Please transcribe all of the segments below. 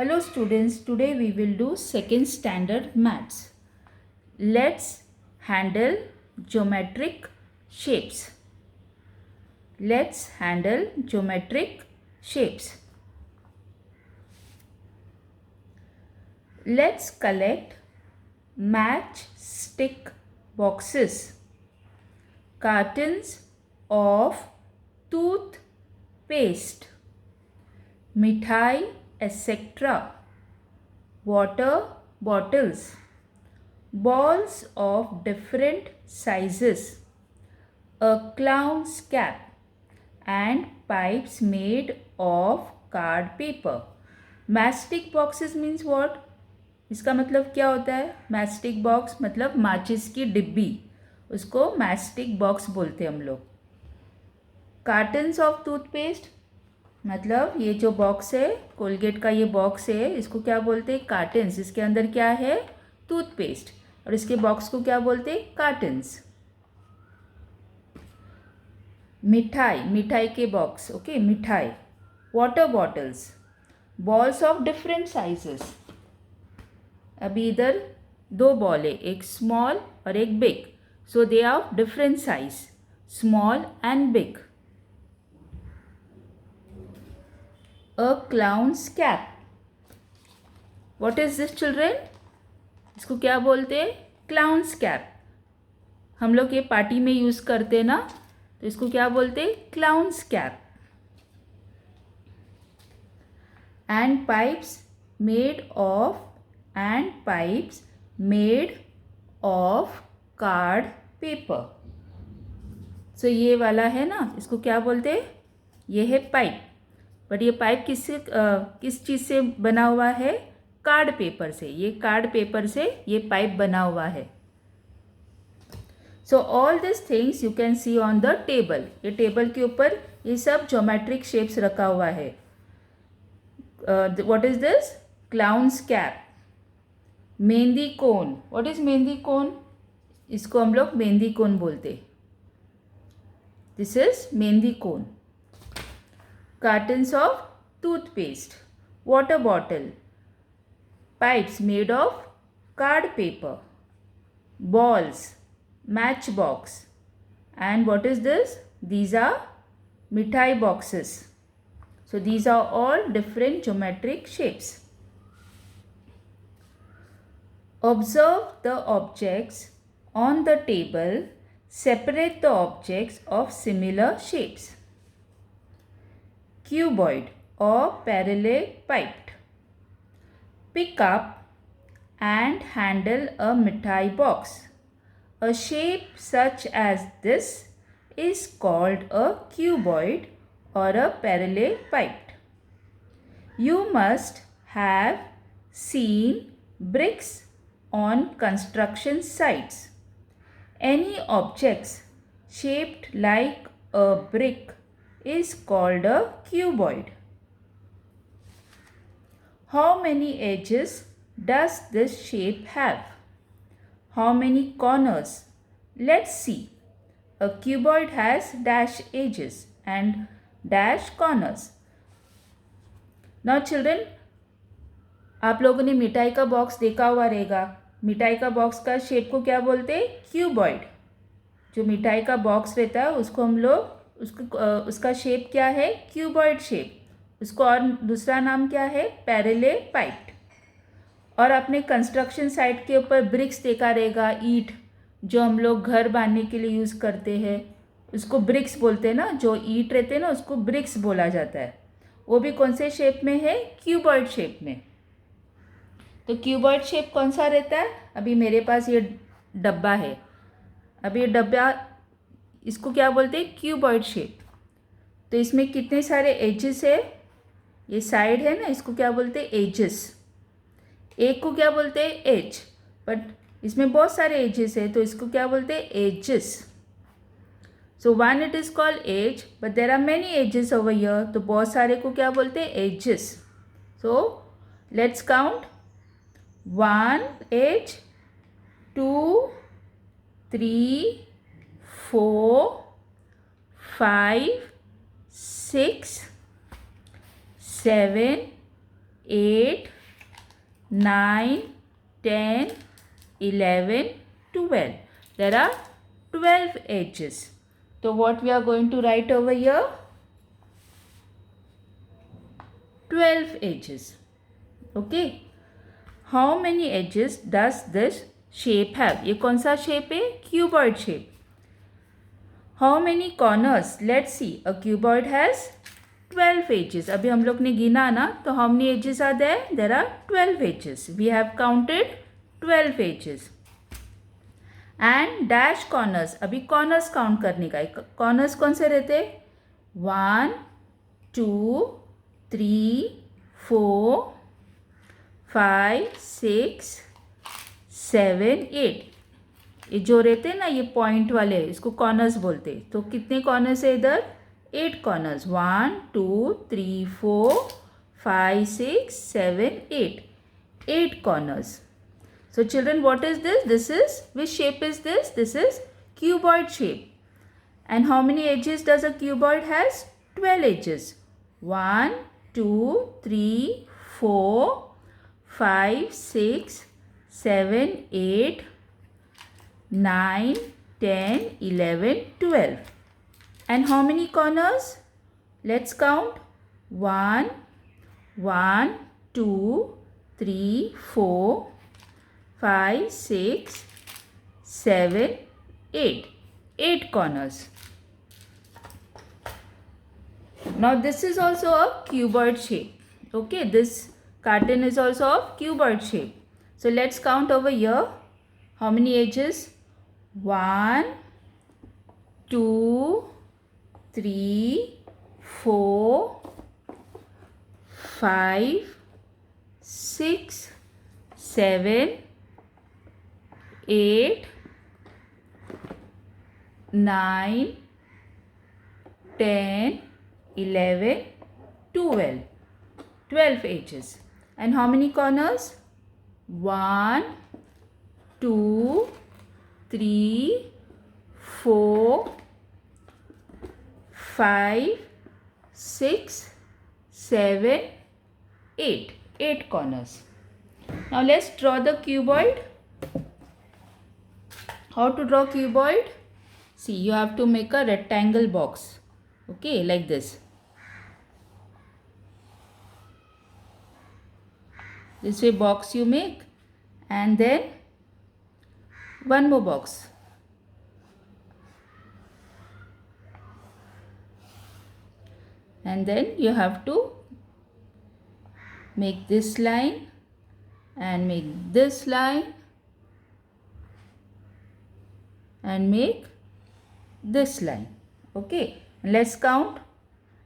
Hello students, today we will do second standard maths. Let's handle geometric shapes. Let's handle geometric shapes. Let's collect matchstick boxes, cartons of toothpaste, mithai, etc., water bottles, balls of different sizes, a clown's cap, and pipes made of card paper. Matchstick boxes means what? इसका मतलब क्या होता है? Matchstick box मतलब माचिस की डिब्बी, उसको मैचस्टिक बॉक्स बोलते हैं हम लोग. कार्टन्स ऑफ टूथपेस्ट मतलब ये जो बॉक्स है, कोलगेट का ये बॉक्स है, इसको क्या बोलते हैं? कार्टन्स. इसके अंदर क्या है? टूथपेस्ट. और इसके बॉक्स को क्या बोलते हैं? कार्टन्स. मिठाई, मिठाई के बॉक्स. ओके, मिठाई. Water bottles, balls of different sizes. अभी इधर दो बॉल है, एक स्मॉल और एक big. So they are of different size, small and big. A clown's cap. What is this children? इसको क्या बोलते हैं? Clown's cap. हम लोग ये पार्टी में यूज़ करते हैं ना, तो इसको क्या बोलते हैं? Clown's cap. And pipes made of card paper. So ये वाला है ना, इसको क्या बोलते हैं? ये है पाइप. बट ये पाइप किस चीज़ से बना हुआ है? कार्ड पेपर से. ये कार्ड पेपर से ये पाइप बना हुआ है. So all this things you can see on the table. ये टेबल के ऊपर ये सब ज्योमेट्रिक शेप्स रखा हुआ है. What is this? Clown's cap. Mehndi cone. What is mehndi cone? इसको हम लोग मेहंदी कोन बोलते. This is mehndi cone. Cartons of toothpaste, water bottle, pipes made of card paper, balls, matchbox, and what is this? These are mithai boxes. So these are all different geometric shapes. Observe the objects on the table. Separate the objects of similar shapes. Cuboid or parallelepiped. Pick up and handle a mithai box. A shape such as this is called a cuboid or a parallelepiped. You must have seen bricks on construction sites. Any objects shaped like a brick is called a cuboid. How many edges does this shape have? How many corners? Let's see. A cuboid has dash edges and dash corners. Now children, आप लोगों ने मिठाई का box देखा हुआ रहेगा. मिठाई का बॉक्स का शेप को क्या बोलते हैं? क्यूबॉइड. जो मिठाई का बॉक्स रहता है उसको हम लोग उसका शेप क्या है? Cuboid shape. उसको और दूसरा नाम क्या है? पैरेलेपाइप्ड. और आपने कंस्ट्रक्शन साइट के ऊपर ब्रिक्स देखा रहेगा, ईंट जो हम लोग घर बांधने के लिए यूज़ करते हैं, उसको ब्रिक्स बोलते हैं ना. जो ईंट रहते हैं ना, उसको ब्रिक्स बोला जाता है. वो भी कौन से शेप में है? क्यूबॉइड शेप में. तो क्यूबॉइड शेप कौन सा रहता है? अभी मेरे पास ये डब्बा है. अभी ये डब्बा, इसको क्या बोलते हैं? Cuboid shape. तो इसमें कितने सारे एजेस है? ये साइड है ना, इसको क्या बोलते हैं? एजेस. एक को क्या बोलते हैं? एज. बट इसमें बहुत सारे एजेस है, तो इसको क्या बोलते हैं? Edges. So one it is called edge, but there are many edges over here. तो बहुत सारे को क्या बोलते हैं? Edges. So let's count. 1 edge, 2, 3, 4, 5, 6, 7, 8, 9, 10, 11, 12. There are 12 edges. So what we are going to write over here? 12 edges. Okay. How many edges does this shape have? ये कौन सा shape है? Cuboid shape. How many corners? Let's see. A cuboid has 12 edges. अभी हम लोग ने गिना ना, तो how many edges are there? There are 12 edges. We have counted 12 edges. And dash corners. अभी corners count करने का है. Corners कौन से रहते? 1, 2, 3, 4, 5, 6, 7, 8. ये जो रहते हैं ना, ये पॉइंट वाले, इसको कॉर्नर्स बोलते हैं. तो कितने कॉर्नर्स है इधर? 8 corners. 1, 2, 3, 4, 5, 6, 7, 8. 8 corners. So children, what is this? This is, which shape is this? This is cuboid shape. And how many edges does a cuboid has? 12 edges. 1, 2, 3, 4, 5, 6, 7, 8, 9, 10, 11, 12. And how many corners? Let's count. 1, 1, 2, 3, 4, 5, 6, 7, 8. 8 corners. Now this is also a cuboid shape. Okay, this carton is also of cuboid shape. So let's count over here. How many edges? 1, 2, 3, 4, 5, 6, 7, 8, 9, 10, 11, 12. 12 edges. And how many corners? 1, 2, 3, 4, 5, 6, 7, 8. 8 corners. Now let's draw the cuboid. How to draw cuboid? See, you have to make a rectangle box. Okay, like this. This way box you make, and then one more box. And then you have to make this line and make this line and make this line. Okay, let's count,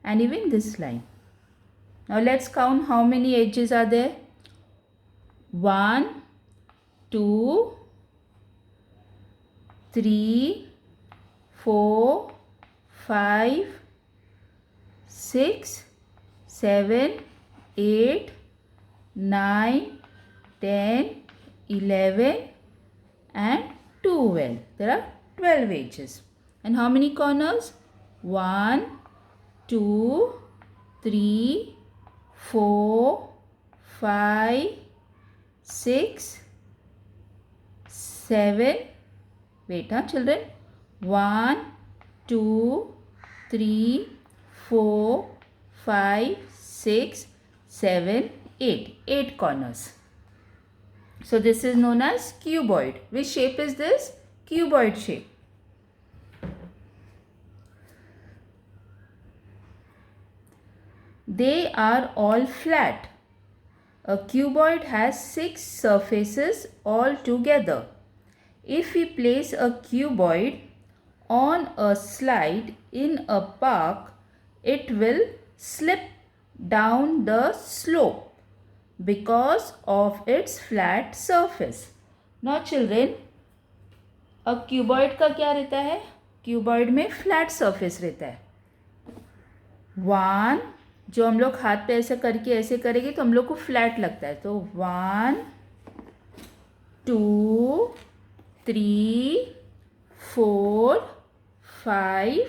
and even this line. Now let's count how many edges are there. 1, 2, 3, 4, 5, 6, 7, 8, 9, 10, 11 and 12. There are 12 edges. And how many corners? 1, 2, 3, 4, 5, 6, 7. Wait, children. 1, 2, 3, 4, 5, 6, 7, 8. 8 corners. So this is known as cuboid. Which shape is this? Cuboid shape. They are all flat. A cuboid has 6 surfaces all together. If we place a cuboid on a slide in a park, it will slip down the slope because of its flat surface. Now children, a cuboid का क्या रहता है? Cuboid में flat surface रहता है. 1, जो हम लोग हाथ पे ऐसे करके ऐसे करेंगे तो हम लोग को फ्लैट लगता है. तो 1, 2, 3, 4, 5,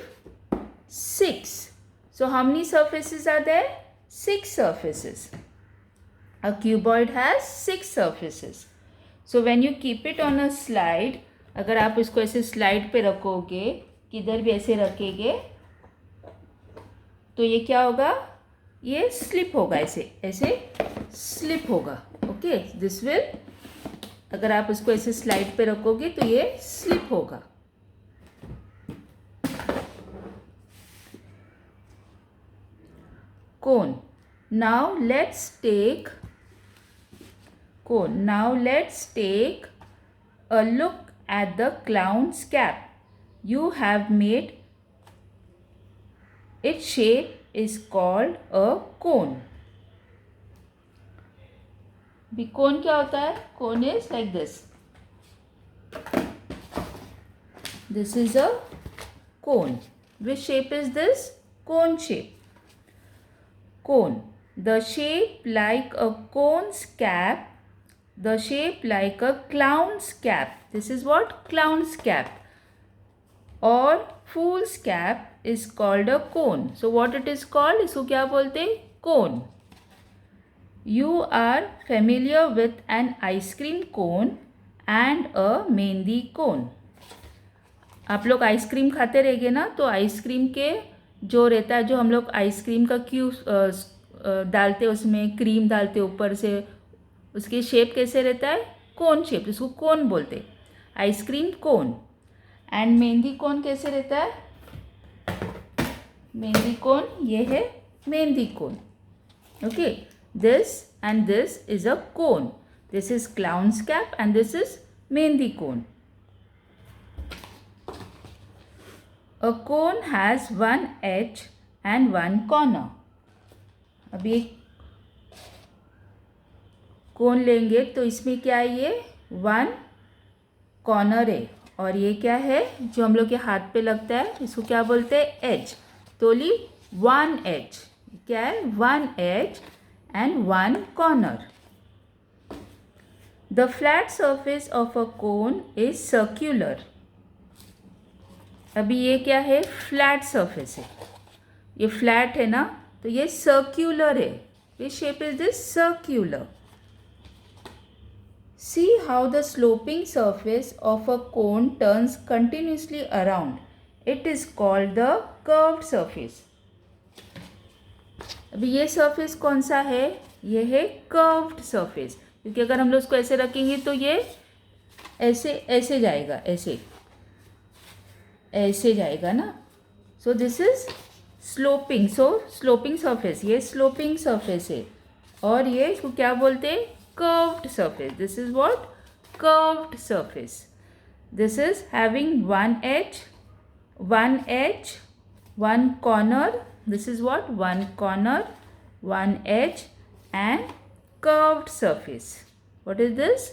6. So how many surfaces are there? 6 surfaces. A cuboid has 6 surfaces. So when you keep it on a slide, अगर आप इसको ऐसे स्लाइड पे रखोगे, किधर भी ऐसे रखेंगे, तो ये क्या होगा, ये स्लिप होगा, ऐसे ऐसे स्लिप होगा. ओके, दिस विल, अगर आप इसको ऐसे स्लाइड पे रखोगे तो ये स्लिप होगा. Cone. Now let's take cone. Now let's take a look at the clown's cap. You have made its shape is called a cone. भी cone क्या होता है? Cone is like this. This is a cone. Which shape is this? Cone shape. Cone. The shape like a cone's cap. The shape like a clown's cap. This is what? Clown's cap. Or fool's cap is called a cone. So what it is called? इसको क्या बोलते? Cone. You are familiar with an ice cream cone and a mehndi cone. आप लोग ice cream खाते रहेंगे ना, तो ice cream के जो रहता है, जो हम लोग आइसक्रीम का क्यूब डालते, उसमें क्रीम डालते ऊपर से, उसकी शेप कैसे रहता है? Cone shape. इसको कोन बोलते, ice cream cone. And mehndi cone कैसे रहता है? मेहंदी कोन, ये है mehndi cone. Okay, this and this is a cone. This is clown's cap and this is mehndi cone. A cone has one edge and one corner. अभी एक कोन लेंगे तो इसमें क्या है? ये वन कॉर्नर है, और ये क्या है जो हम लोग के हाथ पे लगता है, इसको क्या बोलते हैं? एज. तो ली वन एज. क्या है? One edge and one corner. The flat surface of a cone is circular. अभी ये क्या है? फ्लैट सरफेस है. ये फ्लैट है ना, तो ये सर्क्यूलर है. विच shape is this? Circular. See how the sloping surface of a cone turns continuously around. It is called the curved surface. अभी ये सरफेस कौन सा है? ये है कर्व्ड सरफेस. क्योंकि अगर हम लोग उसको ऐसे रखेंगे तो ये ऐसे ऐसे जाएगा, ऐसे ऐसे जाएगा ना. So this is sloping. So sloping surface, ये स्लोपिंग सरफेस है, और ये इसको क्या बोलते हैं? Curved surface. This is what? Curved surface. This is having one edge, one corner. This is what? One corner, one edge and curved surface. What is this?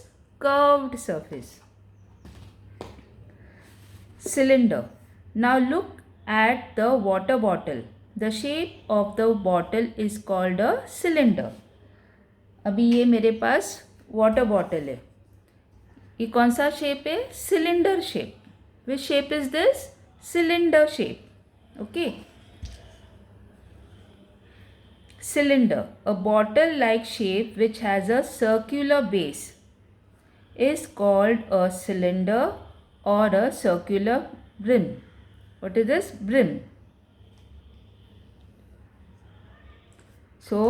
Curved surface. Cylinder. Now look at the water bottle. The shape of the bottle is called a cylinder. अभी ये मेरे पास water bottle है. ये कौन सा shape है? Cylinder shape. Which shape is this? Cylinder shape. Okay. Cylinder, a bottle-like shape which has a circular base, is called a cylinder or a circular brim. What is this? Brim. So,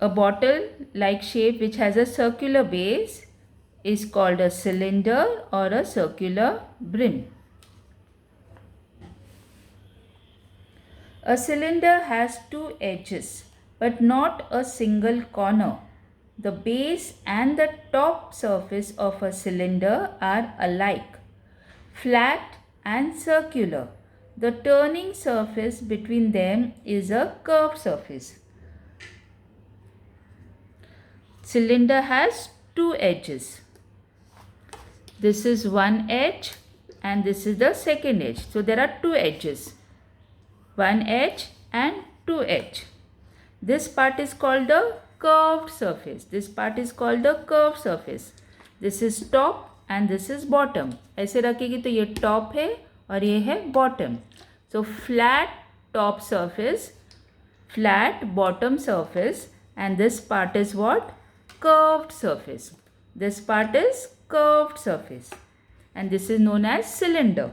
a bottle-like shape which has a circular base is called a cylinder or a circular brim. A cylinder has two edges, but not a single corner. The base and the top surface of a cylinder are alike, flat and circular. The turning surface between them is a curved surface. Cylinder has two edges. This is one edge and this is the second edge. So there are two edges. One edge and two edge. This part is called the curved surface. This part is called the curved surface. This is top and this is bottom. ऐसे रखेगी तो ये top है और ये है bottom. So flat top surface, flat bottom surface and this part is what? Curved surface. This part is curved surface, and this is known as cylinder.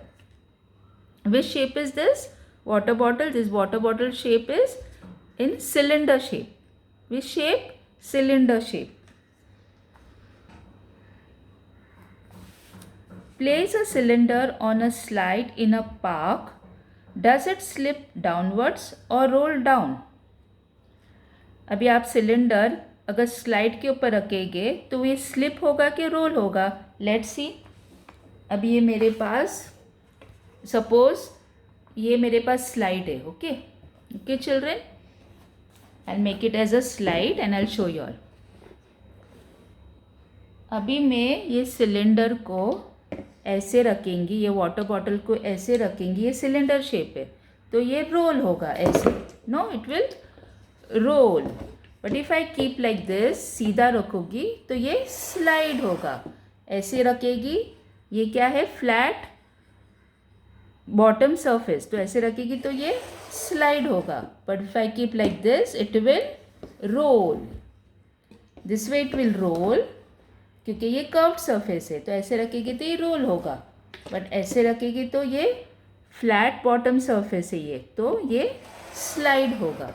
Which shape is this? Water bottle. This water bottle shape is in cylinder shape. Which shape? Cylinder shape. Place a cylinder on a slide in a park. Does it slip downwards or roll down? अभी आप cylinder अगर slide के ऊपर रखेंगे तो ये slip होगा कि रोल होगा? Let's see. अभी ये मेरे पास, सपोज ये मेरे पास स्लाइड है. Okay okay children, I make it as a slide and I show you all. अभी मैं ये सिलेंडर को ऐसे रखेंगी, ये वाटर बॉटल को ऐसे रखेंगी, ये सिलेंडर शेप है तो ये रोल होगा ऐसे. No, it will roll. But if I keep like this, सीधा रखोगी तो ये स्लाइड होगा. ऐसे रखेगी, ये क्या है? फ्लैट बॉटम सरफेस, तो ऐसे रखेगी तो ये स्लाइड होगा. But if I keep like this, it will roll. This way it will roll, क्योंकि ये कर्व्ड सरफेस है तो ऐसे रखेगी तो ये रोल होगा. बट ऐसे रखेगी तो ये फ्लैट बॉटम सरफेस है ये, तो ये स्लाइड होगा.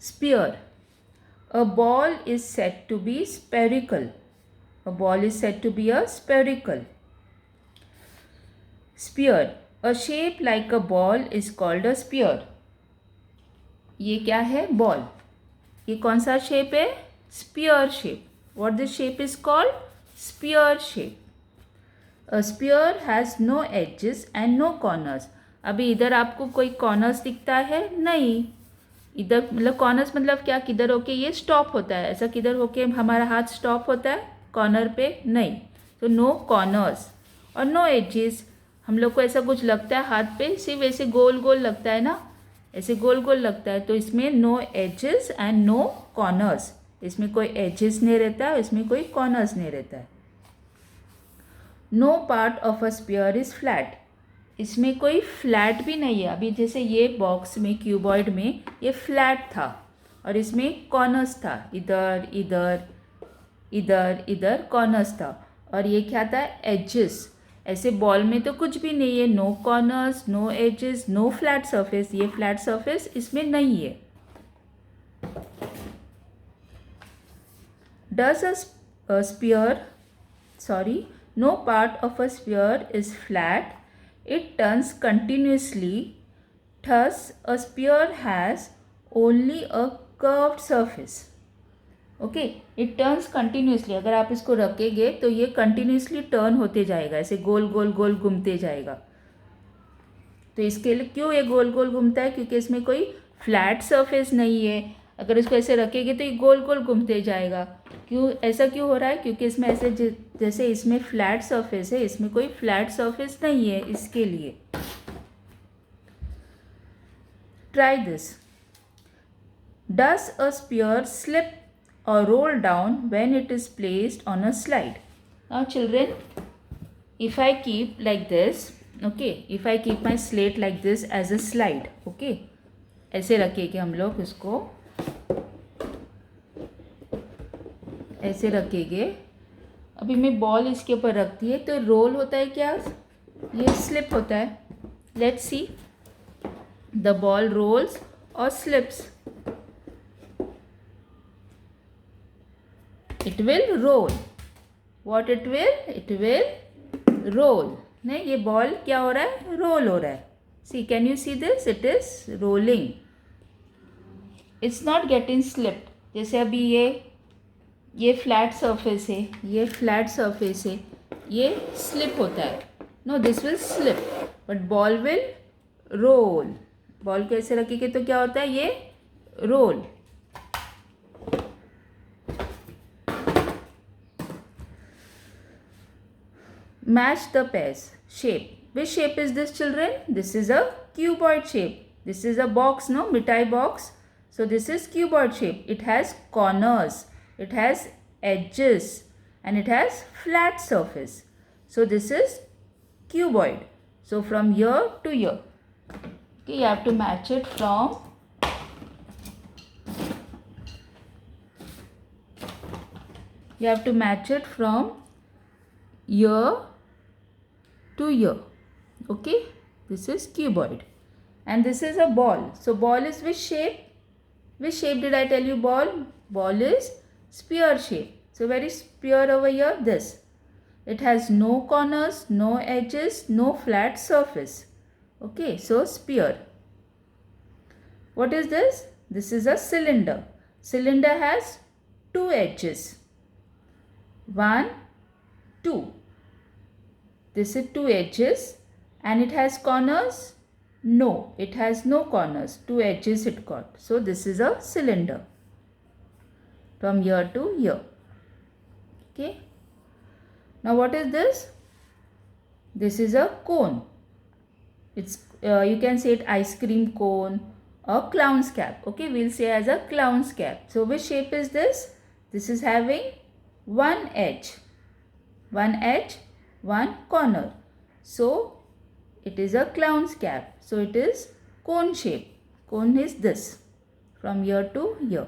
Sphere. A ball is said to be spherical. A ball is said to be a spherical. Sphere. A shape like a ball is called a sphere. ये क्या है? बॉल. ये कौन सा शेप है? Sphere shape. What this shape is called? Sphere shape. A sphere has no edges and no corners. अभी इधर आपको कोई कॉर्नर्स दिखता है? नहीं. इधर मतलब कॉर्नर्स मतलब क्या? किधर होके ये स्टॉप होता है, ऐसा किधर होके हमारा हाथ स्टॉप होता है? कॉर्नर पे नहीं. तो नो कॉर्नर्स और नो एजेस. हम लोग को ऐसा कुछ लगता है हाथ पे, सिर्फ ऐसे गोल गोल लगता है ना, ऐसे गोल गोल लगता है. तो इसमें no edges and no corners. इसमें कोई एजेस नहीं रहता है, इसमें कोई कॉर्नर्स नहीं रहता है. No part of a sphere is flat. इसमें कोई फ्लैट भी नहीं है. अभी जैसे ये बॉक्स में, क्यूबॉइड में ये फ्लैट था और इसमें कॉर्नर्स था, इधर इधर इधर इधर कॉर्नर्स था. और ये क्या था? एजेस. ऐसे बॉल में तो कुछ भी नहीं है. No corners, no edges, no flat surface. ये फ्लैट सरफेस इसमें नहीं है. Does a sphere, sorry, no part of a sphere is flat. It turns continuously. Thus, a sphere has only a curved surface. Okay, it turns continuously. अगर आप इसको रखेंगे तो ये continuously टर्न होते जाएगा, ऐसे गोल गोल गोल घूमते जाएगा. तो इसके लिए क्यों ये गोल गोल घूमता है? क्योंकि इसमें कोई फ्लैट सरफेस नहीं है. अगर इसको ऐसे रखेंगे तो ये गोल गोल घूमते जाएगा. क्यों? ऐसा क्यों हो रहा है? क्योंकि इसमें ऐसे जैसे इसमें फ्लैट सरफेस है, इसमें कोई फ्लैट सरफेस नहीं है, इसके लिए. Try this. Does a sphere slip और roll down when it is placed on a slide? Now children, if I keep like this, okay, if I keep my slate like this as a slide, okay, ऐसे रखेंगे हम लोग इसको, ऐसे रखेंगे. अभी मैं बॉल इसके ऊपर रखती है तो रोल होता है क्या? ये स्लिप होता है. Let's see. The ball rolls और slips. It will roll. What it will? It will roll. नहीं, ये बॉल क्या हो रहा है? रोल हो रहा है. See, can you see this? It is rolling. It's not getting slipped. जैसे अभी ये फ्लैट सरफेस है, ये फ्लैट सरफेस है, ये स्लिप होता है. No, this will slip, but ball will roll. Ball को ऐसे रखेंगे तो क्या होता है? ये roll. Match the pairs. Shape. Which shape is this children? This is a cuboid shape. This is a box, no? Mithai box. So this is cuboid shape. It has corners. It has edges and it has flat surface. So this is cuboid. So from here to here. Okay, you have to match it from here to here. Okay, this is cuboid. And this is a ball. So ball is which shape? Which shape did I tell you ball? Ball is sphere shape. So where is sphere over here? This. It has no corners, no edges, no flat surface. Okay, so sphere. What is this? This is a cylinder. Cylinder has two edges. 1, 2. This is two edges. And it has corners? No, it has no corners. Two edges it got. So this is a cylinder. From here to here. Okay. Now what is this? This is a cone. It's you can say it ice cream cone or clown's cap. Okay, we'll say as a clown's cap. So which shape is this? This is having one edge, one corner. So it is a clown's cap. So it is cone shape. Cone is this from here to here.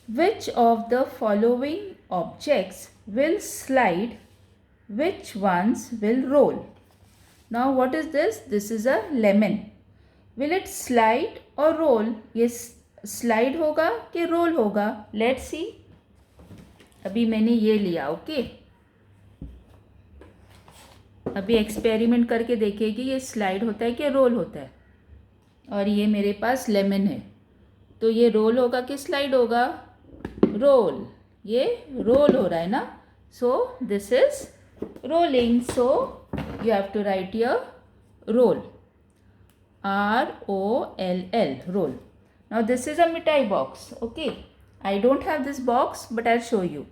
Which of the following objects will slide? Which ones will roll? Now what is this? This is a lemon. Will it slide or roll? Yes, slide होगा कि roll होगा? Let's see. अभी मैंने ये लिया, okay? अभी experiment करके देखिए कि ये स्लाइड होता है कि रोल होता है. और ये मेरे पास लेमन है, तो ये रोल होगा कि स्लाइड होगा? रोल. ये रोल हो रहा है ना, so this is rolling. So you have to write here roll. ROLL, roll. Now this is a mithai box. Okay, I don't have this box, but I'll show you.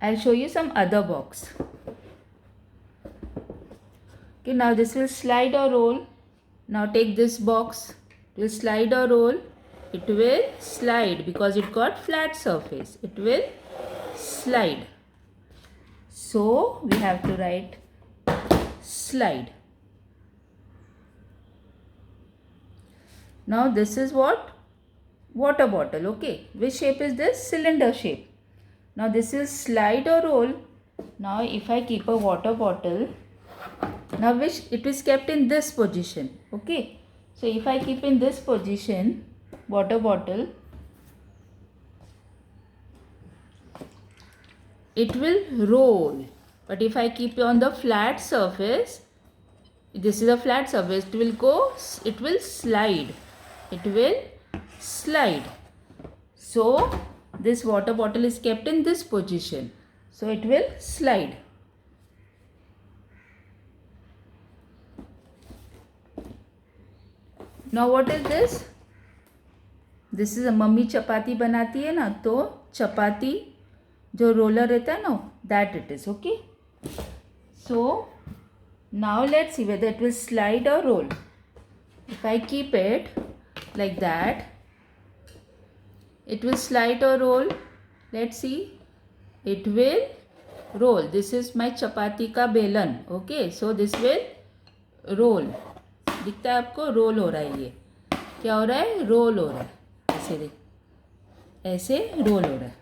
I'll show you some other box. Okay, now this will slide or roll. Now take this box. It will slide or roll. It will slide because it got flat surface. It will slide. So we have to write slide. Now this is what? Water bottle. Okay, which shape is this? Cylinder shape. Now this is slide or roll. Now if I keep a water bottle, now which it is kept in this position. Okay, so if I keep in this position water bottle, it will roll. But if I keep it on the flat surface, this is a flat surface, it will go, it will slide. It will slide. So this water bottle is kept in this position, so it will slide. Now what is this? This is a mummy chapati बनाती है ना, तो चपाती जो roller रहता है ना, that it is. Okay, so now let's see whether it will slide or roll. If I keep it like that, it will slide or roll. Let's see. It will roll. This is my chapati का बेलन. Okay, so this will roll. दिखता है आपको? Role हो रहा है. ये क्या हो रहा है? रोल हो रहा है. ऐसे देख, ऐसे रोल हो रहा है.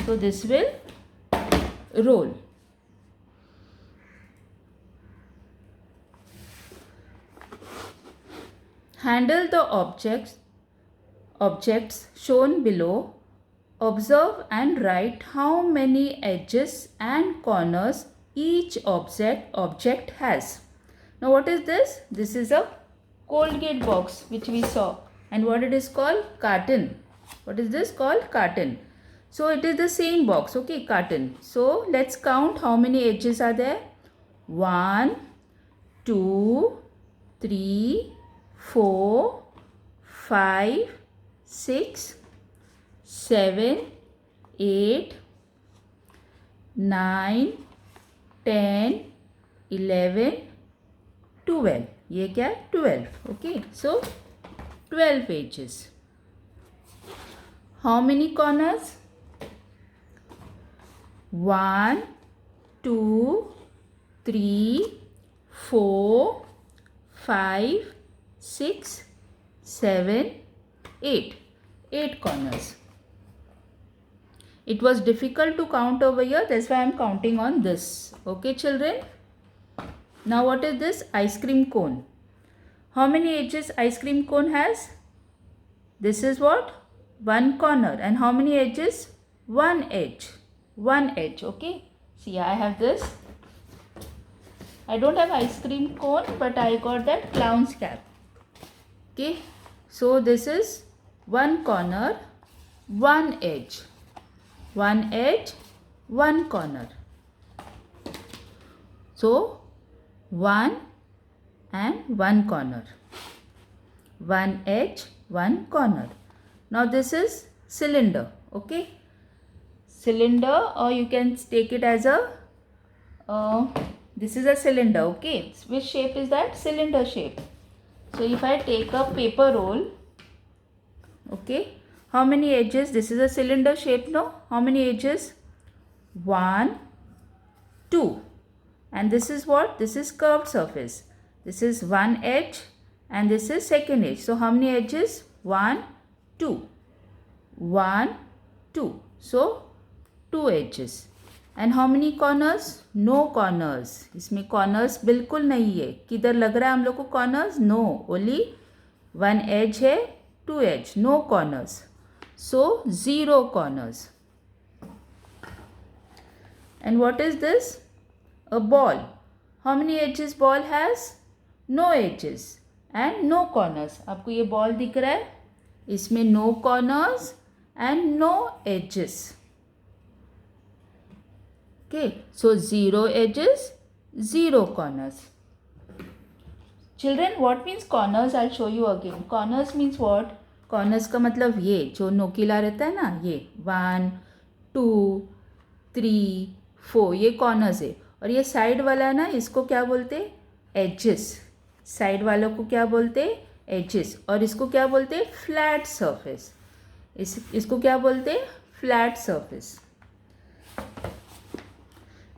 So this will roll. Handle the objects shown below. Observe and write how many edges and corners each object has. Now what is this? This is a Colgate box which we saw. And what it is called? Carton. What is this called? Carton. So it is the same box. Okay, carton. So let's count how many edges are there. 1, 2, 3, 4, 5, 6, 7, 8, 9, 10, 11, 12. ये क्या है? 12. Okay, so 12 edges. How many corners? 1, 2, 3, 4, 5, 6, 7, 8. 8 corners. It was difficult to count over here, that's why I am counting on this. Okay, children? Now what is this? Ice cream cone. How many edges ice cream cone has? This is what? One corner. And how many edges? One edge. One edge. Okay. See, I have this. I don't have ice cream cone, but I got that clown's cap. Okay. So this is one corner, one edge. One edge, one corner. So one and one corner. One edge, one corner. Now this is cylinder. Okay. Cylinder, or you can take it as a this is a cylinder. Okay. Which shape is that? Cylinder shape. So if I take a paper roll, okay, how many edges? This is a cylinder shape, no? How many edges? 1, 2. And this is what? This is curved surface. This is one edge and this is second edge. So how many edges? 1, 2. 1, 2. So 2 edges. And how many corners? No corners. इसमें corners बिल्कुल नहीं है. किधर लग रहा है हम लोग को corners? No. Only one edge है, 2 edge. No corners. So 0 corners. And what is this? A ball. How many edges ball has? No edges and no corners. आपको ये ball दिख रहा है? इसमें no corners and no edges. Okay, so 0 edges, 0 corners. Children, what means corners? I'll show you again. Corners means what? Corners का मतलब ये जो नोकीला रहता है ना, ये 1, 2, 3, 4 ये corners है. और ये साइड वाला है ना, इसको क्या बोलते हैं? एजेस. साइड वालों को क्या बोलते हैं? एजेस. और इसको क्या बोलते हैं? Flat surface. इसको क्या बोलते हैं? Flat surface.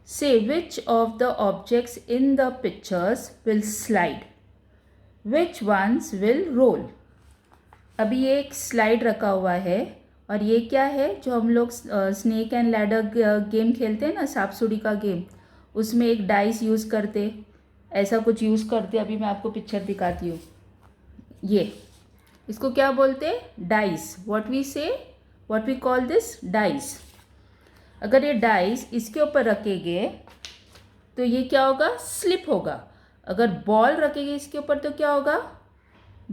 Say which of the objects in the pictures will slide? Which ones will roll? अभी ये एक स्लाइड रखा हुआ है और ये क्या है जो हम लोग स्नेक एंड लैडर गेम खेलते हैं ना, सांप सीढ़ी का गेम, उसमें एक डाइस यूज़ करते, ऐसा कुछ यूज़ करते. अभी मैं आपको पिक्चर दिखाती हूँ. ये इसको क्या बोलते हैं? Dice. What we say, what we call this? Dice. अगर ये डाइस इसके ऊपर रखेंगे तो ये क्या होगा? स्लिप होगा. अगर बॉल रखेंगे इसके ऊपर तो क्या होगा?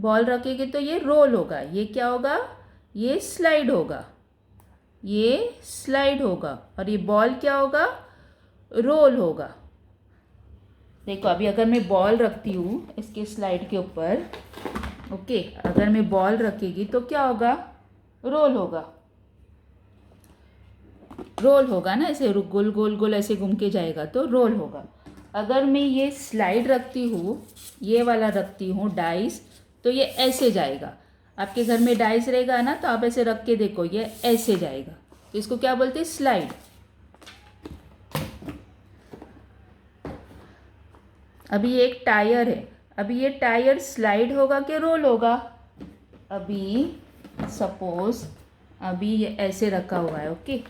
बॉल रखेंगे तो ये रोल होगा. ये क्या होगा? ये स्लाइड होगा. ये स्लाइड होगा. और ये बॉल क्या होगा? रोल होगा. देखो अभी अगर मैं बॉल रखती हूँ इसके स्लाइड के ऊपर, ओके, अगर मैं बॉल रखेगी तो क्या होगा? रोल होगा. रोल होगा ना, ऐसे गोल गोल गोल ऐसे घूम के जाएगा तो रोल होगा. अगर मैं ये स्लाइड रखती हूँ, ये वाला रखती हूँ डाइस, तो ये ऐसे जाएगा. आपके घर में डाइस रहेगा ना, तो आप ऐसे रख के देखो, ये ऐसे जाएगा. तो इसको क्या बोलते हैं? स्लाइड. अभी ये एक टायर है. अभी ये टायर स्लाइड होगा कि रोल होगा? अभी सपोज अभी ये ऐसे रखा हुआ है, ओके,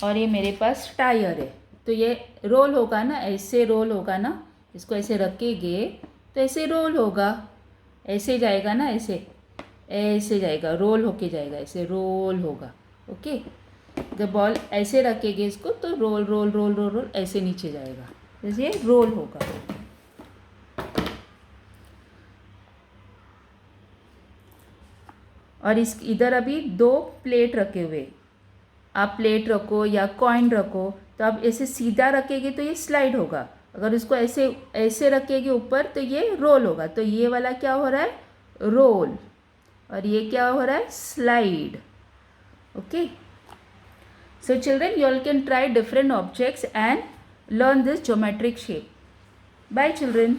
और ये मेरे पास टायर है, तो ये रोल होगा ना, ऐसे रोल होगा ना. इसको ऐसे रखेंगे तो ऐसे रोल होगा. ऐसे जाएगा ना, ऐसे ऐसे जाएगा, रोल होके जाएगा, ऐसे रोल होगा. ओके, जब बॉल ऐसे रखेंगे इसको तो roll roll roll roll roll ऐसे नीचे जाएगा, जैसे रोल होगा. और इस इधर अभी 2 प्लेट रखे हुए. आप प्लेट रखो या कॉइन रखो, तो आप ऐसे सीधा रखेंगे तो ये स्लाइड होगा. अगर इसको ऐसे ऐसे रखेंगे ऊपर तो ये रोल होगा. तो ये वाला क्या हो रहा है? रोल. और ये क्या हो रहा है? Slide. Okay, so children, you all can try different objects and learn this geometric shape. Bye children.